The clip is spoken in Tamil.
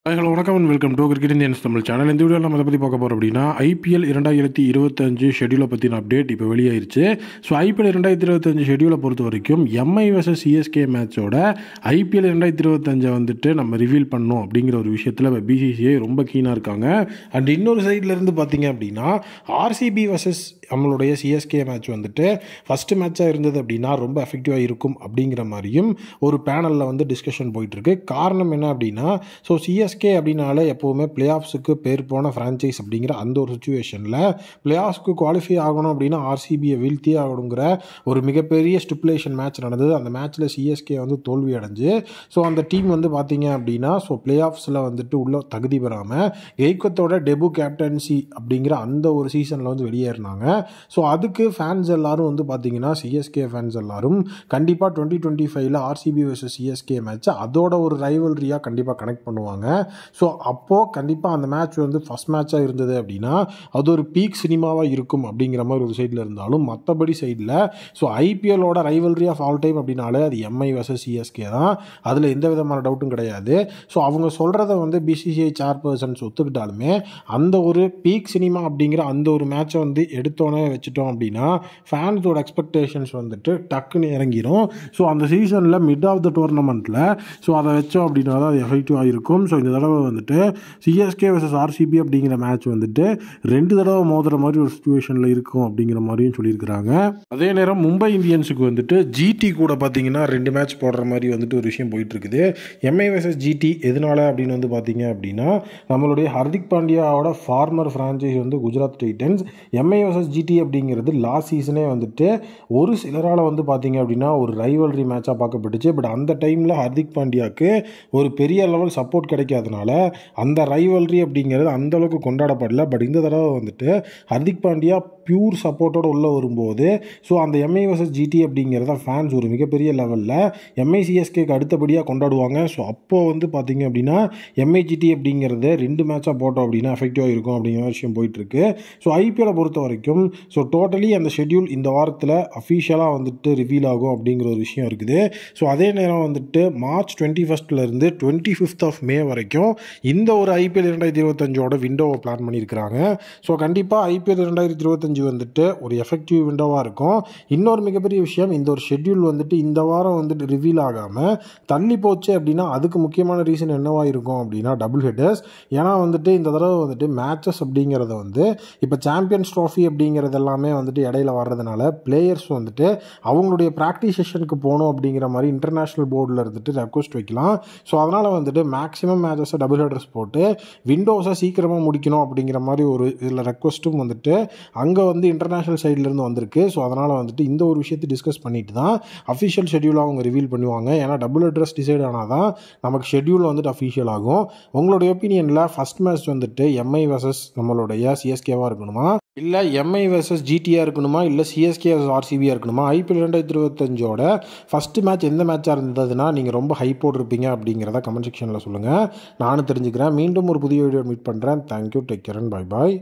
ஹலோ வணக்கம் and welcome to cricket Indians Tamil channel. இந்த வீடியோவில் நம்ம அதை பற்றி பார்க்க போகிறோம் அப்படின்னா ஐபிஎல் 2025 ஷெடியூலை பற்றின அப்டேட் இப்போ வெளியாயிருச்சு. ஸோ ஐபிஎல் 2025 ஷெடியூலை பொறுத்த வரைக்கும் எம்ஐ vs சிஎஸ்கே மேட்சோட ஐபிஎல் 2025 வந்துட்டு நம்ம ரிவீல் பண்ணோம் அப்படிங்கிற ஒரு விஷயத்தில் இப்போ பிசிசிஐ ரொம்ப கீனாக இருக்காங்க. அண்ட் இன்னொரு சைட்லேருந்து பார்த்தீங்க அப்படின்னா ஆர்சிபி vs நம்மளுடைய சிஎஸ்கே மேட்ச் வந்துட்டு ஃபஸ்ட்டு மேட்சாக இருந்தது அப்படின்னா ரொம்ப எஃபெக்டிவாக இருக்கும் அப்படிங்கிற மாதிரியும் ஒரு பேனலில் வந்து டிஸ்கஷன் போயிட்டுருக்கு. காரணம் என்ன அப்படின்னா ஸோ சிஎஸ்கே அப்படின்னாலே எப்போவுமே பிளே ஆஃப்ஸுக்கு பேர் போன ஃப்ரான்ச்சைஸ் அப்படிங்கிற அந்த ஒரு சுச்சுவேஷனில் பிளே ஆஃப்ஸ்க்கு குவாலிஃபை ஆகணும் அப்படின்னா ஆர்சிபியை வீழ்த்தியே ஆகணுங்கிற ஒரு மிகப்பெரிய ஸ்டிப்புலேஷன் மேட்ச் நடந்தது. அந்த மேட்ச்சில் சிஎஸ்கே வந்து தோல்வி அடைஞ்சு ஸோ அந்த டீம் வந்து பார்த்தீங்க அப்படின்னா ஸோ பிளே ஆஃப்ஸில் வந்துட்டு உள்ள தகுதி பெறாமல் கெய்கத்தோட டெபு கேப்டன்சி அப்படிங்கிற அந்த ஒரு சீசனில் வந்து வெளியேறினாங்க. ஸோ அதுக்கு ஃபேன்ஸ் எல்லாரும் வந்து பார்த்தீங்கன்னா சிஎஸ்கே ஃபேன்ஸ் எல்லாரும் கண்டிப்பாக 2025 ஆர்சிபி vs சிஎஸ்கே மேட்ச்சை அதோட ஒரு ரைவல்ரியாக கண்டிப்பாக கனெக்ட் பண்ணுவாங்க. ஸோ அப்போது கண்டிப்பாக அந்த மேட்ச் வந்து ஃபஸ்ட் மேட்சாக இருந்தது அப்படின்னா அது ஒரு பீக் சினிமாவாக இருக்கும் அப்படிங்கிற மாதிரி ஒரு சைடில் இருந்தாலும் மற்றபடி சைடில் ஸோ ஐபிஎல்லோட ரைவல்ரி ஆஃப் ஆல் டைம் அப்படின்னாலே அது எம்ஐ vs சிஎஸ்கே தான். அதில் எந்த விதமான டவுட்டும் கிடையாது. ஸோ அவங்க சொல்கிறத வந்து பிசிசிஐ சேர்பர்சன்ஸ் ஒத்துக்கிட்டாலுமே அந்த ஒரு பீக் சினிமா அப்படிங்கிற அந்த ஒரு மேட்சை வந்து எடுத்தோன்னே வச்சுட்டோம் அப்படின்னா ஃபேன்ஸோட எக்ஸ்பெக்டேஷன்ஸ் வந்துட்டு டக்குன்னு இறங்கிடும். ஸோ அந்த சீசனில் மிட் ஆஃப் த டோர்னமெண்ட்டில் ஸோ அதை வச்சோம் அப்படின்னா தான் அது எஃபெக்டிவாக இருக்கும். ஸோ இந்த தடவை வந்துட்டு சிஎஸ்கே vs ஆர்சிபி அப்படிங்கிற மேட்ச் வந்துட்டு 2 தடவை மோதுற மாதிரி ஒரு சுச்சுவேஷனில் இருக்கும் அப்படிங்கிற மாதிரியும் சொல்லியிருக்கிறாங்க. அதே நேரம் மும்பை இந்தியன்ஸுக்கு வந்துட்டு ஜிடி கூட பார்த்தீங்கன்னா 2 மேட்ச் போடுற மாதிரி வந்துட்டு ஒரு விஷயம் போயிட்டு இருக்குது. எம்ஐ vs ஜிடி எதனால அப்படின்னு வந்து பார்த்தீங்க அப்படின்னா நம்மளுடைய ஹர்திக் பாண்டியாவோட ஃபார்மர் ஃப்ரான்ச்சைஸ் வந்து Gujarat Titans. MI vs GT அப்படிங்கிறது லாஸ்ட் சீசனே வந்துட்டு ஒரு சிலரால் வந்து பார்த்தீங்க அப்படின்னா ஒரு ரைவல்ரி மேட்சாக பார்க்கப்பட்டுச்சு. பட் அந்த டைமில் ஹர்திக் பாண்டியாவுக்கு ஒரு பெரிய லெவல் சப்போர்ட் கிடைக்காதனால அந்த ரைவல்ரி அப்படிங்கிறது அந்தளவுக்கு கொண்டாடப்படல. பட் இந்த தடவை வந்துட்டு ஹர்திக் பாண்டியா பியூர் சப்போர்ட்டோடு உள்ளே வரும்போது ஸோ அந்த எம்ஐ vs ஜிடி அப்படிங்கிறத ஃபேன்ஸ் ஒரு மிகப்பெரிய லெவலில் எம்ஐ சிஎஸ்கேக்கு அடுத்தபடியாக கொண்டாடுவாங்க. ஸோ அப்போது வந்து பார்த்தீங்க அப்படின்னா எம்ஐ ஜிடி அப்படிங்கிறது 2 மேட்சாக போட்டோம் அப்படின்னா எஃபெக்டிவாக இருக்கும் அப்படிங்கிற விஷயம் போயிட்டுருக்கு. ஸோ ஐபிஎல்லை பொறுத்த வரைக்கும் ஸோ டோட்டலி அந்த ஷெட்யூல் இந்த வாரத்தில் அஃபீஷியலாக வந்துட்டு ரிவீல் ஆகும் அப்படிங்கிற ஒரு விஷயம் இருக்குது. ஸோ அதே நேரம் வந்துட்டு மார்ச் 21 25th ஆஃப் மே வரைக்கும் இந்த ஒரு ஐபிஎல் 2025 விண்டோவை பிளான் பண்ணியிருக்கிறாங்க. ஸோ கண்டிப்பாக ஐபிஎல் 2025 வந்துட்டு ஒரு எஃபெக்டிவ் விண்டோவாக இருக்கும். இன்னொரு மிகப்பெரிய விஷயம், இந்த ஒரு ஷெட்யூல் வந்துட்டு இந்த வாரம் வந்துட்டு ரிவீல் ஆகாமல் தள்ளி போச்சு அப்படின்னா அதுக்கு முக்கியமான ரீசன் என்னவா இருக்கும் அப்படின்னா டபுள் ஹெட்டர்ஸ். ஏன்னா வந்துட்டு இந்த தடவை வந்துட்டு மேட்சஸ் அப்படிங்கிறத வந்து இப்போ சாம்பியன்ஸ் ட்ராஃபி அப்படிங்கிறது எல்லாமே வந்துட்டு இடையில வர்றதுனால பிளேயர்ஸ் வந்துட்டு அவங்களுடைய ப்ராக்டிஸ் செஷனுக்கு போகணும் அப்படிங்கிற மாதிரி இன்டர்நேஷ்னல் போர்டில் இருந்துட்டு ரெக்வஸ்ட் வைக்கலாம். ஸோ அதனால் வந்துட்டு மேக்ஸிமம் மேட்சஸை டபுள் ஹெட்டர்ஸ் போட்டு விண்டோஸை சீக்கிரமாக முடிக்கணும் அப்படிங்கிற மாதிரி ஒரு இதில் ரெக்வஸ்ட்டும் வந்துட்டு அங்கே வந்து இன்டர்நேஷ்னல் சைட்லேருந்து வந்திருக்கு. ஸோ அதனால் வந்துட்டு இந்த ஒரு விஷயத்தை டிஸ்கஸ் பண்ணிட்டு தான் அஃபிஷியல் ஷெட்யூலாக அவங்க ரிவீல் பண்ணுவாங்க. ஏன்னா டபுள் ஹெட்டர்ஸ் டிசைட் ஆனால் தான் நமக்கு ஷெட்யூல் வந்துட்டு அஃபிஷியல் ஆகும். உங்களுடைய ஒப்பீனியனில் ஃபஸ்ட் மேட்ச் வந்துட்டு எம்ஐ vs நம்மளுடைய சிஎஸ்கேவாக இருக்கணுமா, இல்லை எம்ஐ vs ஜிடியாக இருக்கணுமா, இல்லை சிஎஸ்கே vs ஆர்சிபியாக இருக்கணுமா? ஐபிஎல் 2025 ஃபஸ்ட்டு மேட்ச் எந்த மேட்சாக இருந்ததுன்னா நீங்கள் ரொம்ப ஹைப்போடு இருப்பீங்க அப்படிங்கிறத கமெண்ட் செக்ஷனில் சொல்லுங்கள். நானும் தெரிஞ்சுக்கிறேன். மீண்டும் ஒரு புதிய வீடியோ மீட் பண்ணுறேன். Thank you, take care and bye bye.